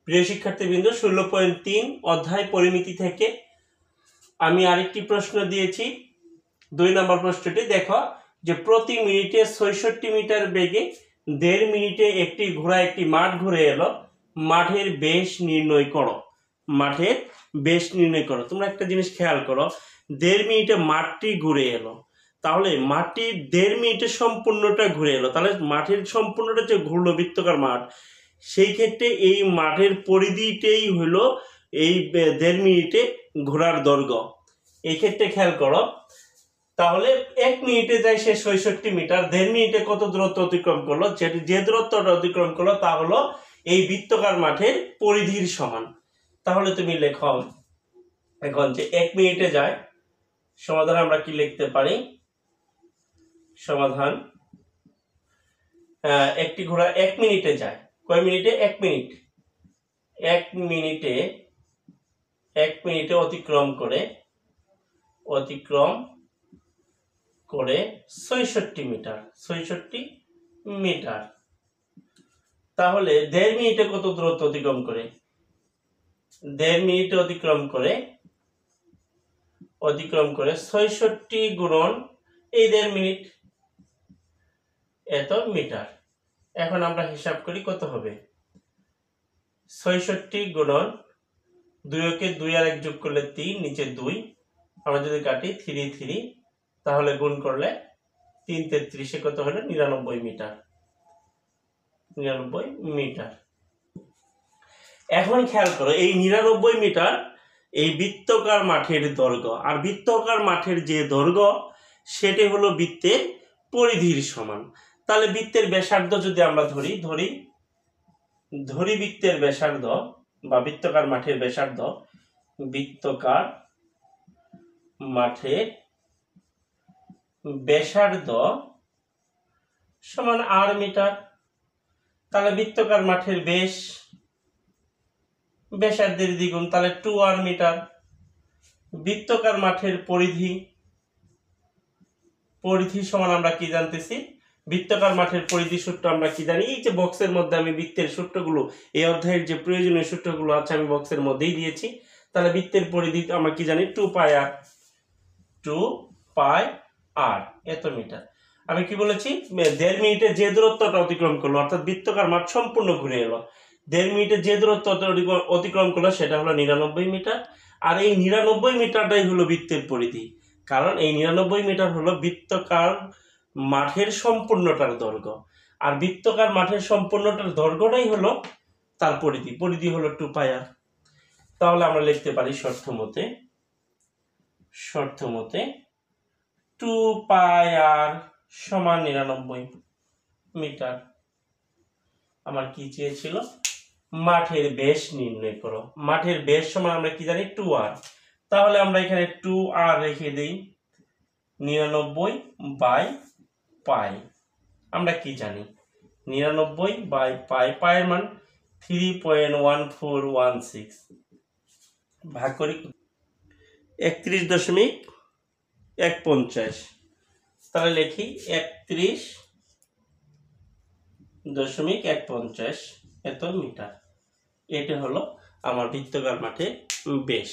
প্রিয় শিক্ষার্থীবৃন্দ 16.3 অধ্যায় পরিমিতি থেকে আমি আরেকটি প্রশ্ন দিয়েছি। 2 নম্বর প্রশ্নটি দেখো যে প্রতি মিনিটে 66 মিটার বেগে 1.5 মিনিটে একটি ঘোড়া একটি মাঠ ঘুরে এলো, মাঠের ব্যাস নির্ণয় করো। মাঠের ব্যাস নির্ণয় করো। তোমরা একটা জিনিস খেয়াল করো, 1.5 মিনিটে মাঠটি ঘুরে এলো, তাহলে মাঠটি 1.5 মিনিটে সম্পূর্ণটা ঘুরে এলো, তাহলে মাঠের সম্পূর্ণটা যে ঘুরলো বৃত্তাকার মাঠ, সেই ক্ষেত্রে এই মাঠের পরিধিটাই হলো এই 1.5 মিনিটে ঘোরার দৈর্ঘ্য। এই ক্ষেত্রে খেয়াল করো, তাহলে 1 মিনিটে যায় সে 66 মিটার, 1.5 মিনিটে কত দূরত্ব অতিক্রম করলো, যে দূরত্বটা অতিক্রম করলো তা হলো এই বৃত্তাকার মাঠের পরিধির সমান। তাহলে তুমি লেখো এখন যে 1 মিনিটে যায়, সমাধান আমরা কি লিখতে পারি? সমাধান, একটি ঘোড়া 1 মিনিটে যায়, কয় মিনিটে? 1 মিনিট। 1 মিনিটে অতিক্রম করে 66 মিটার, 66 মিটার। তাহলে 1.5 মিনিটে কত দূরত্ব অতিক্রম করে? 1.5 মিনিটে অতিক্রম করে 66 গুণন এই 1.5 মিনিট, এত মিটার। এখন আমরা হিসাব করি কত হবে। 66 গুণন 2 কে 2 আর 1 যোগ করলে 3, নিচে 2, আমরা যদি কাটি 3 3, তাহলে গুণ করলে 3 33 কত হলো? 99 মিটার। 99 মিটার। এখন খেয়াল করো, এই 99 মিটার এই বৃত্তাকার মাঠের দৈর্ঘ্য, আর বৃত্তাকার মাঠের যে দৈর্ঘ্য সেটি হলো বৃত্তের পরিধির সমান। তাহলে বৃত্তের ব্যাসার্ধ যদি আমরা ধরি বৃত্তের ব্যাসার্ধ বা বৃত্তাকার মাঠের ব্যাসার্ধ, বৃত্তাকার মাঠের ব্যাসার্ধ সমান r মিটার। তাহলে বৃত্তাকার মাঠের ব্যাসার্ধের দ্বিগুণ, তাহলে 2r মিটার। বৃত্তাকার মাঠের পরিধি সমান আমরা কি জানতেছি? বৃত্তাকার মাঠের পরিধি সূত্র আমরা কি জানি? এই যে বক্সের মধ্যে আমি বৃত্তের সূত্রগুলো, এই অধ্যায়ের যে প্রয়োজনীয় সূত্রগুলো আছে আমি বক্সের মধ্যেই দিয়েছি। তাহলে বৃত্তের পরিধি আমরা কি জানি? 2πr, 2πr এত মিটার। আমি কি বলেছি? 1.5 মিনিটে যে দূরত্বটা অতিক্রম করলো, অর্থাৎ বৃত্তাকার মাঠ সম্পূর্ণ ঘুরে এলো, 1.5 মিনিটে যে দূরত্ব অতিক্রম করলো সেটা হলো 99 মিটার। আর এই 99 মিটারটাই হলো বৃত্তের পরিধি, কারণ এই 99 মিটার হলো বৃত্তাকার মাঠের সম্পূর্ণটার দৈর্ঘ্য, আর বৃত্তাকার মাঠের সম্পূর্ণটার দৈর্ঘ্যটাই হলো তার পরিধি হলো 2πr। তাহলে আমরা লিখতে পারি শর্ত মতে 2πr সমান 99 মিটার। আমার কি চেয়েছিল? মাঠের ব্যাস নির্ণয় করো। মাঠের ব্যাস সমান আমরা কি জানি? 2r। তাহলে আমরা এখানে 2r রেখে দেই, 99/π। আমরা কি জানি? 99/π, পায়ের মান 3.1416, ভাগ করি 31.150। তাহলে লিখি 31.150 এত মিটার। এটা হলো আমার বৃত্তাকার মাঠের ব্যাস।